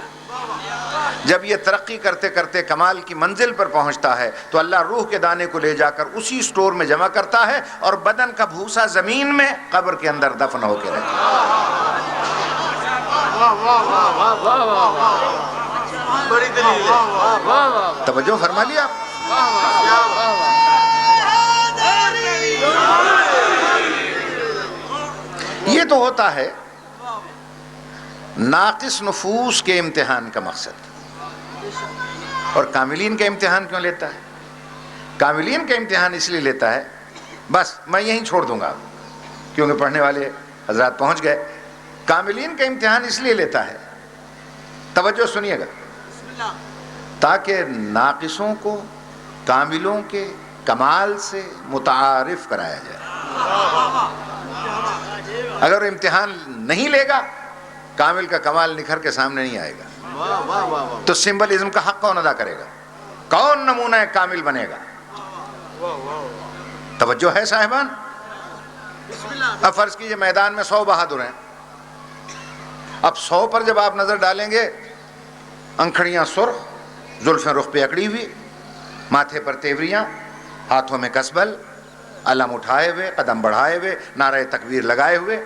جب یہ ترقی کرتے کرتے کمال کی منزل پر پہنچتا ہے تو اللہ روح کے دانے کو لے جا کر اسی اسٹور میں جمع کرتا ہے اور بدن کا بھوسا زمین میں قبر کے اندر دفن ہو کے رہتا ہے۔ توجہ فرما لیا آپ؟ یہ تو ہوتا ہے ناقص نفوس کے امتحان کا مقصد۔ اور کاملین کا امتحان کیوں لیتا ہے؟ کاملین کا امتحان اس لیے لیتا ہے، بس میں یہیں چھوڑ دوں گا کیونکہ پڑھنے والے حضرات پہنچ گئے۔ کاملین کا امتحان اس لیے لیتا ہے، توجہ سنیے گا، تاکہ ناقصوں کو کاملوں کے کمال سے متعارف کرایا جائے۔ اگر امتحان نہیں لے گا کامل کا کمال نکھر کے سامنے نہیں آئے گا، تو سمبلزم کا حق کون ادا کرے گا؟ کون نمونہ کامل بنے گا؟ توجہ ہے صاحبان؟ اب فرض کیجئے میدان میں 100 بہادر ہیں، اب 100 پر جب آپ نظر ڈالیں گے، انکھڑیاں سرخ، زلفیں رخ پہ اکڑی ہوئی، ماتھے پر تیوریاں، ہاتھوں میں کسبل، علم اٹھائے ہوئے، قدم بڑھائے ہوئے، نعرہ تکبیر لگائے ہوئے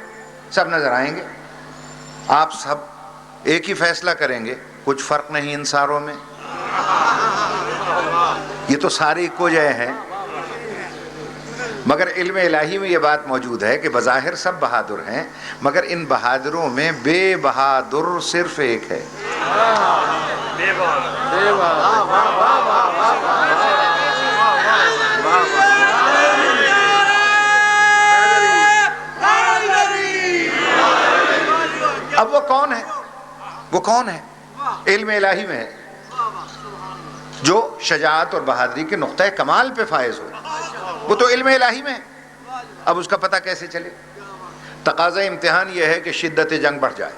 سب نظر آئیں گے۔ آپ سب ایک ہی فیصلہ کریں گے، کچھ فرق نہیں ان ساروں میں، یہ تو سارے ایکو جے ہیں۔ مگر علم الہی میں یہ بات موجود ہے کہ بظاہر سب بہادر ہیں، مگر ان بہادروں میں بے بہادر صرف ایک ہے۔ اب وہ کون ہے؟ وہ کون ہے؟ علم الہی میں ہے، جو شجاعت اور بہادری کے نقطہ کمال پہ فائز ہو، وہ تو علم الہی میں ہے۔ اب اس کا پتہ کیسے چلے؟ تقاضا امتحان یہ ہے کہ شدت جنگ بڑھ جائے،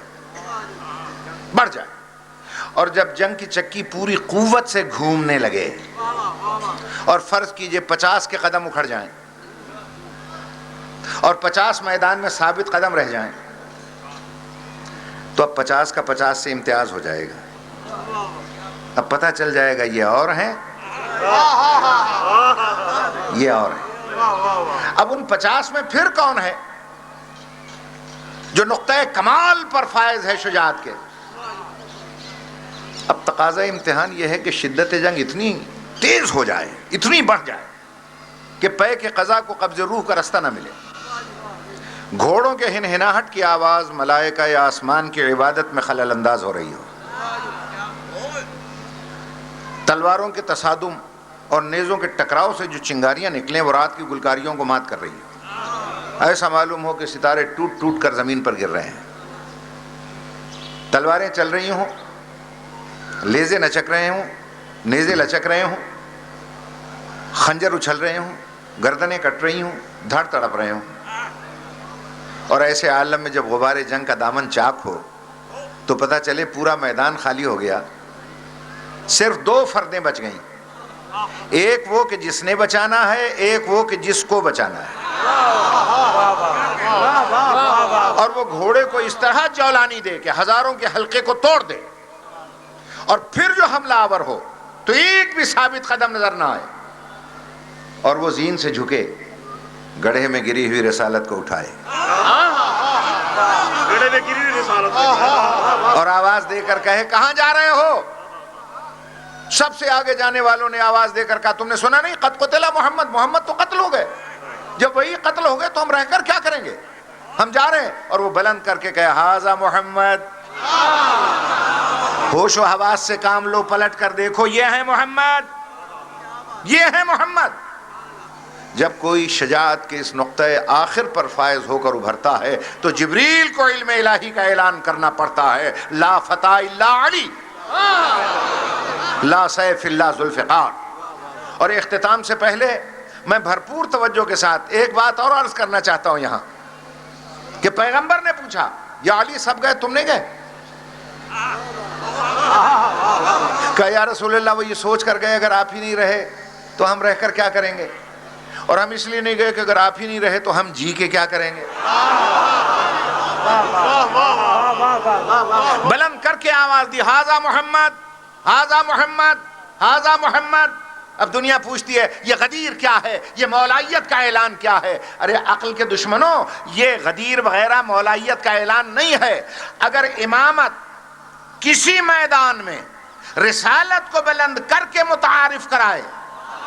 بڑھ جائے، اور جب جنگ کی چکی پوری قوت سے گھومنے لگے اور فرض کیجئے 50 کے قدم اکھڑ جائیں اور 50 میدان میں ثابت قدم رہ جائیں، تو اب 50 کا 50 سے امتیاز ہو جائے گا۔ اب پتہ چل جائے گا یہ اور ہیں، یہ اور ہیں۔ اب ان 50 میں پھر کون ہے جو نقطہ کمال پر فائز ہے شجاعت کے؟ اب تقاضا امتحان یہ ہے کہ شدت جنگ اتنی تیز ہو جائے، اتنی بڑھ جائے کہ پے کے قضا کو قبض روح کا رستہ نہ ملے۔ گھوڑوں کے ہنہناہٹ کی آواز ملائکہ یا آسمان کی عبادت میں خلل انداز ہو رہی ہو، تلواروں کے تصادم اور نیزوں کے ٹکراؤ سے جو چنگاریاں نکلیں وہ رات کی گلکاریوں کو مات کر رہی ہو، ایسا معلوم ہو کہ ستارے ٹوٹ ٹوٹ کر زمین پر گر رہے ہیں، تلواریں چل رہی ہوں، لیزے نچک رہے ہوں، نیزے لچک رہے ہوں، خنجر اچھل رہے ہوں، گردنیں کٹ رہی ہوں، دھڑ تڑپ رہے ہوں، اور ایسے عالم میں جب غبار جنگ کا دامن چاک ہو تو پتہ چلے پورا میدان خالی ہو گیا، صرف 2 فردیں بچ گئیں، ایک وہ کہ جس نے بچانا ہے، ایک وہ کہ جس کو بچانا ہے، اور وہ گھوڑے کو اس طرح جولانی دے کہ ہزاروں کے حلقے کو توڑ دے، اور پھر جو حملہ آور ہو تو ایک بھی ثابت قدم نظر نہ آئے، اور وہ زین سے جھکے گڑھے میں گری ہوئی رسالت کو اٹھائے اور آواز دے کر کہے کہاں جا رہے ہو؟ سب سے آگے جانے والوں نے آواز دے کر کہا تم نے سنا نہیں قد قتل محمد، محمد تو قتل ہو گئے، جب وہی قتل ہو گئے تو ہم رہ کر کیا کریں گے، ہم جا رہے ہیں۔ اور وہ بلند کر کے کہے ھذا محمد، ہوش و حواس سے کام لو، پلٹ کر دیکھو، یہ ہے محمد، یہ ہے محمد۔ جب کوئی شجاعت کے اس نقطۂ آخر پر فائز ہو کر ابھرتا ہے تو جبریل کو علم الہی کا اعلان کرنا پڑتا ہے، لا فتح الا علی، لا سیف الا ذوالفقار۔ اور اختتام سے پہلے میں بھرپور توجہ کے ساتھ ایک بات اور عرض کرنا چاہتا ہوں یہاں، کہ پیغمبر نے پوچھا یا علی سب گئے تم نہیں گئے؟ کہا یا رسول اللہ وہ یہ سوچ کر گئے اگر آپ ہی نہیں رہے تو ہم رہ کر کیا کریں گے، اور ہم اس لیے نہیں گئے کہ اگر آپ ہی نہیں رہے تو ہم جی کے کیا کریں گے۔ بلند کر کے آواز دی، ھذا محمد، ھذا محمد، ھذا محمد۔ اب دنیا پوچھتی ہے یہ غدیر کیا ہے، یہ مولائیت کا اعلان کیا ہے؟ ارے عقل کے دشمنوں، یہ غدیر وغیرہ مولائیت کا اعلان نہیں ہے۔ اگر امامت کسی میدان میں رسالت کو بلند کر کے متعارف کرائے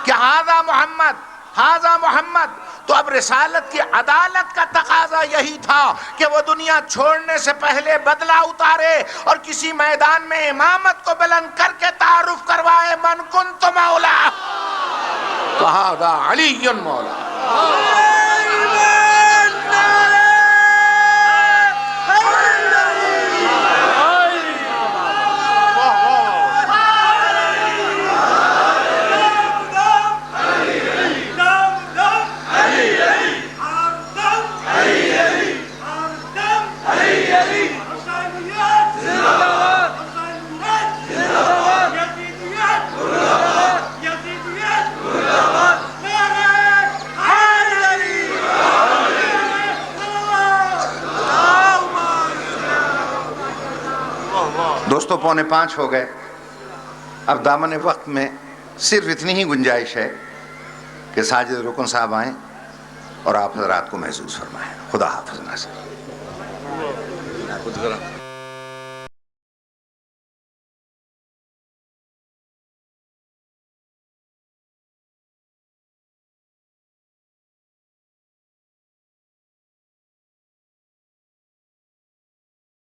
کہ ھذا محمد، ھذا محمد، تو اب رسالت کی عدالت کا تقاضا یہی تھا کہ وہ دنیا چھوڑنے سے پہلے بدلہ اتارے اور کسی میدان میں امامت کو بلند کر کے تعارف کروائے، من کنت مولا فھذا علی مولا۔ دوستو 4:45 ہو گئے، اب دامن وقت میں صرف اتنی ہی گنجائش ہے کہ ساجد رکن صاحب آئیں اور آپ حضرات کو محسوس فرمائیں۔ خدا حافظ ناصر۔